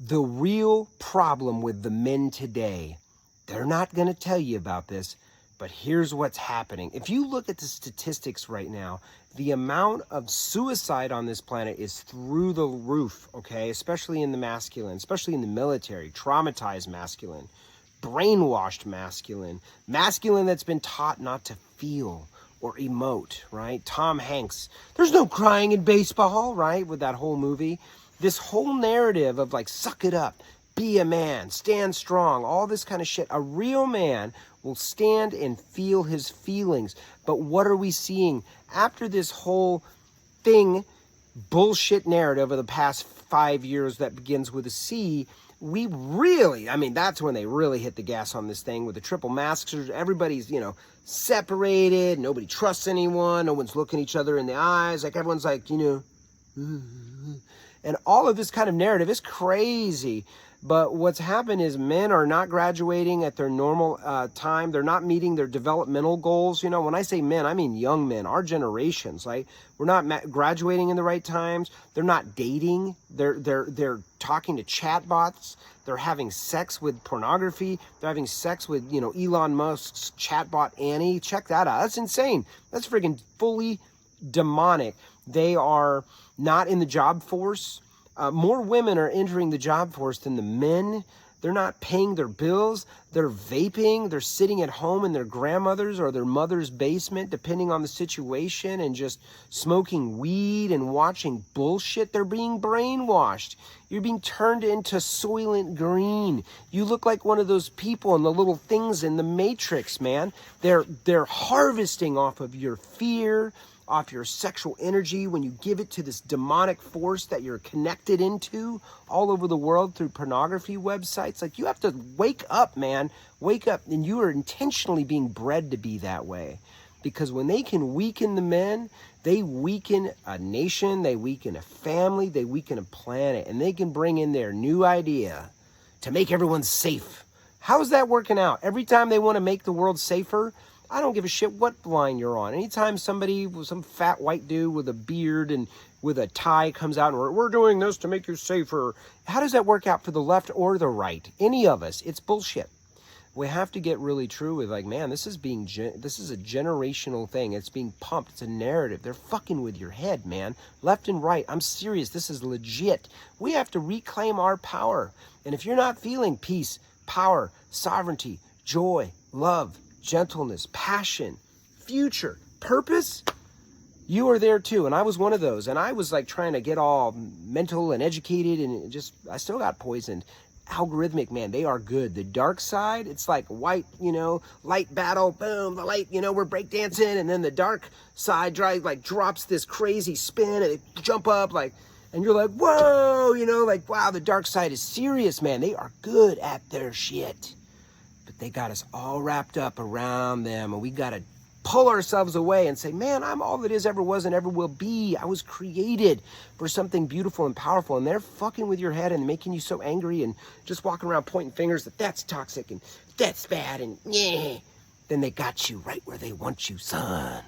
The real problem with the men today, they're not going to tell you about this, but here's what's happening. If you look at the statistics right now, the amount of suicide on this planet is through the roof, okay? Especially in the masculine, especially in the military, traumatized masculine, brainwashed masculine, masculine that's been taught not to feel or emote, right? Tom Hanks, there's no crying in baseball, right? With that whole movie. This whole narrative of like, suck it up, be a man, stand strong, all this kind of shit. A real man will stand and feel his feelings. But what are we seeing after this whole thing, bullshit narrative of the past 5 years that begins with a C? We really, I mean, that's when they really hit the gas on this thing with the triple masks. Everybody's, separated. Nobody trusts anyone. No one's looking each other in the eyes. Like everyone's like, and all of this kind of narrative is crazy. But what's happened is men are not graduating at their normal time. They're not meeting their developmental goals. When I say men, I mean young men, our generations. Like, we're not graduating in the right times. They're not dating. They're talking to chatbots. They're having sex with pornography. They're having sex with, Elon Musk's chatbot Annie. Check that out. That's insane. That's freaking fully demonic. They are not in the job force. More women are entering the job force than the men. They're not paying their bills. They're vaping. They're sitting at home in their grandmother's or their mother's basement, depending on the situation, and just smoking weed and watching bullshit. They're being brainwashed. You're being turned into Soylent Green. You look like one of those people in the little things in the Matrix, man. They're harvesting off of your fear, off your sexual energy when you give it to this demonic force that you're connected into all over the world through pornography websites. Like, you have to wake up, man. Wake up. And you are intentionally being bred to be that way. Because when they can weaken the men, they weaken a nation, they weaken a family, they weaken a planet, and they can bring in their new idea to make everyone safe. How is that working out? Every time they want to make the world safer, I don't give a shit what line you're on. Anytime somebody, some fat white dude with a beard and with a tie comes out and we're doing this to make you safer, how does that work out for the left or the right? Any of us. It's bullshit. We have to get really true with, like, man, this is a generational thing. It's being pumped. It's a narrative. They're fucking with your head, man. Left and right. I'm serious. This is legit. We have to reclaim our power. And if you're not feeling peace, power, sovereignty, joy, love, gentleness, passion, future, purpose, you are there too. And I was one of those. And I was like trying to get all mental and educated, and I still got poisoned. Algorithmic, man, they are good. The dark side, it's like white, light battle, boom, the light, we're breakdancing, and then the dark side drops this crazy spin, and they jump up, and you're like, whoa, wow, the dark side is serious, man. They are good at their shit. But they got us all wrapped up around them, and we got to pull ourselves away and say, man, I'm all that is, ever was, and ever will be. I was created for something beautiful and powerful, and they're fucking with your head and making you so angry and just walking around pointing fingers that that's toxic and that's bad and yeah. Then they got you right where they want you, son.